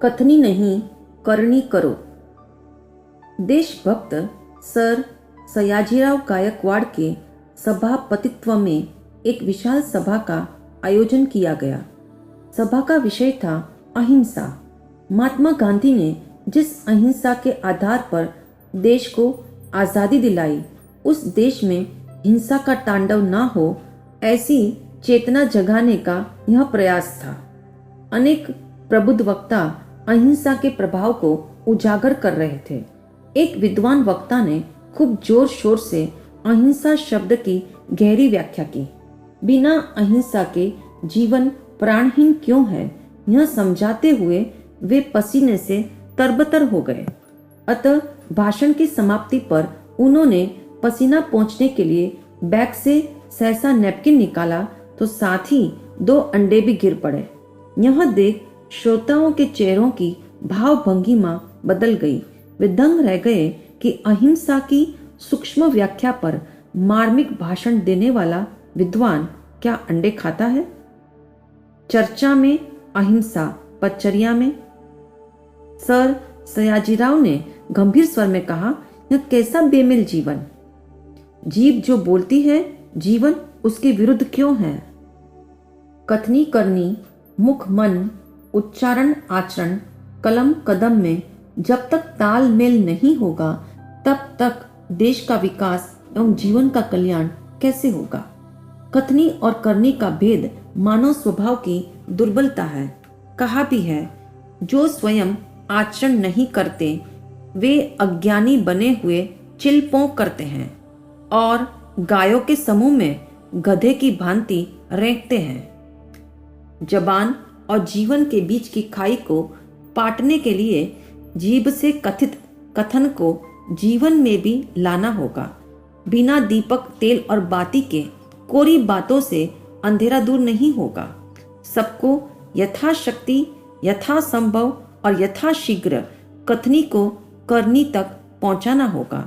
कथनी नहीं, करनी करो। देशभक्त सर सयाजीराव गायकवाड़ के सभापतित्व में एक विशाल सभा का आयोजन किया गया। सभा का विषय था अहिंसा। महात्मा गांधी ने जिस अहिंसा के आधार पर देश को आज़ादी दिलाई, उस देश में हिंसा का तांडव ना हो, ऐसी चेतना जगाने का यह प्रयास था। अनेक प्रबुद्ध वक्ता अहिंसा के प्रभाव को उजागर कर रहे थे। एक विद्वान वक्ता ने खूब जोर शोर से अहिंसा शब्द की गहरी व्याख्या की। बिना अहिंसा के जीवन प्राणहीन क्यों है, यह समझाते हुए वे पसीने से तरबतर हो गए। अतः भाषण की समाप्ति पर उन्होंने पसीना पोंछने के लिए बैग से सहसा नैपकिन निकाला तो साथ ही 2 अंडे भी गिर पड़े। यह देख श्रोताओं के चेहरों की भाव भंगिमा बदल गई। वे दंग रह गए कि अहिंसा की सूक्ष्म व्याख्या पर मार्मिक भाषण देने वाला विद्वान क्या अंडे खाता है? चर्चा में अहिंसा, पदचर्या में। सर सयाजीराव ने गंभीर स्वर में कहा, यह कैसा बेमेल जीवन। जीभ जो बोलती है, जीवन उसके विरुद्ध क्यों है? कथनी करनी, मुख मन, उच्चारण आचरण, कलम कदम में जब तक तालमेल नहीं होगा, तब तक देश का विकास एवं जीवन का कल्याण कैसे होगा? कथनी और करनी का भेद मानव स्वभाव की दुर्बलता है। कहा भी है, जो स्वयं आचरण नहीं करते वे अज्ञानी बने हुए चिलपों करते हैं और गायों के समूह में गधे की भांति रेंकते हैं। जबान और जीवन के बीच की खाई को पाटने के लिए जीभ से कथित कथन को जीवन में भी लाना होगा। बिना दीपक, तेल और बाती के कोरी बातों से अंधेरा दूर नहीं होगा। सबको यथाशक्ति, यथासंभव और यथाशीघ्र कथनी को करनी तक पहुंचाना होगा।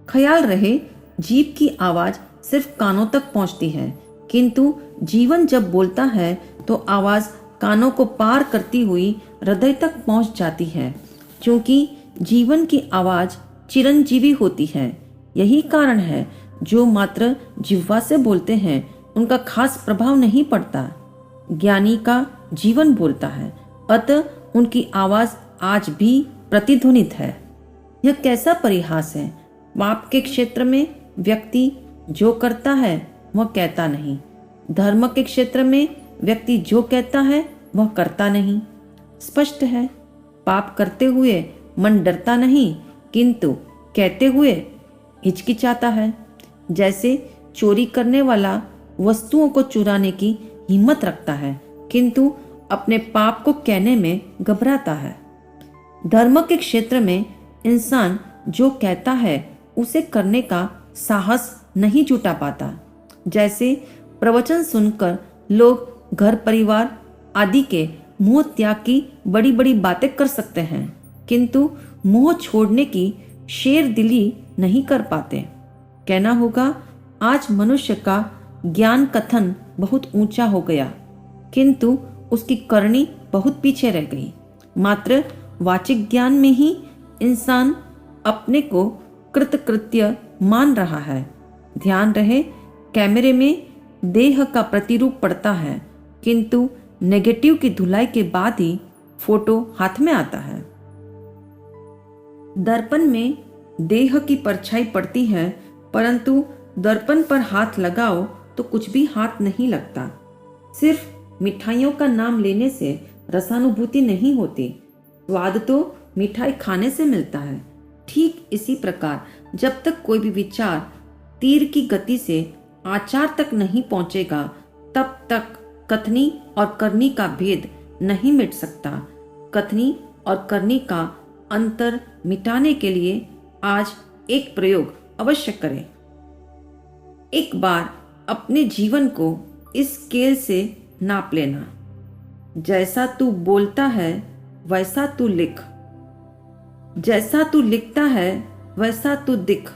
ख्याल रहे, जीभ की आवाज सिर्फ कानों तक पहुंचती है, किंतु जीवन जब बोलता है तो आवाज कानों को पार करती हुई हृदय तक पहुंच जाती है, क्योंकि जीवन की आवाज चिरंजीवी होती है। यही कारण है जो मात्र जिह्वा से बोलते हैं उनका खास प्रभाव नहीं पड़ता। ज्ञानी का जीवन बोलता है, अतः उनकी आवाज आज भी प्रतिध्वनित है। यह कैसा परिहास है। पाप के क्षेत्र में व्यक्ति जो करता है वह कहता नहीं, धर्म के क्षेत्र में व्यक्ति जो कहता है वह करता नहीं। स्पष्ट है, पाप करते हुए मन डरता नहीं, किंतु कहते हुए हिचकिचाता है। जैसे चोरी करने वाला वस्तुओं को चुराने की हिम्मत रखता है, किंतु अपने पाप को कहने में घबराता है। धर्म के क्षेत्र में इंसान जो कहता है उसे करने का साहस नहीं जुटा पाता। जैसे प्रवचन सुनकर लोग घर परिवार आदि के मोह त्याग की बड़ी बड़ी बातें कर सकते हैं, किंतु मोह छोड़ने की शेर दिली नहीं कर पाते। कहना होगा, आज मनुष्य का ज्ञान कथन बहुत ऊंचा हो गया, किंतु उसकी करनी बहुत पीछे रह गई। मात्र वाचिक ज्ञान में ही इंसान अपने को कृतकृत्य मान रहा है। ध्यान रहे, कैमरे में देह का प्रतिरूप पड़ता है, किंतु नेगेटिव की धुलाई के बाद ही फोटो हाथ में आता है। दर्पण में देह की परछाई पड़ती है, परंतु दर्पण पर हाथ लगाओ तो कुछ भी हाथ नहीं लगता। सिर्फ मिठाइयों का नाम लेने से रसानुभूति नहीं होती, स्वाद तो मिठाई खाने से मिलता है। ठीक इसी प्रकार जब तक कोई भी विचार तीर की गति से आचार तक नहीं पहुंचेगा, तब तक कथनी और करनी का भेद नहीं मिट सकता। कथनी और करनी का अंतर मिटाने के लिए आज एक प्रयोग अवश्य करें। एक बार अपने जीवन को इस स्केल से नाप लेना। जैसा तू बोलता है वैसा तू लिख, जैसा तू लिखता है वैसा तू दिख।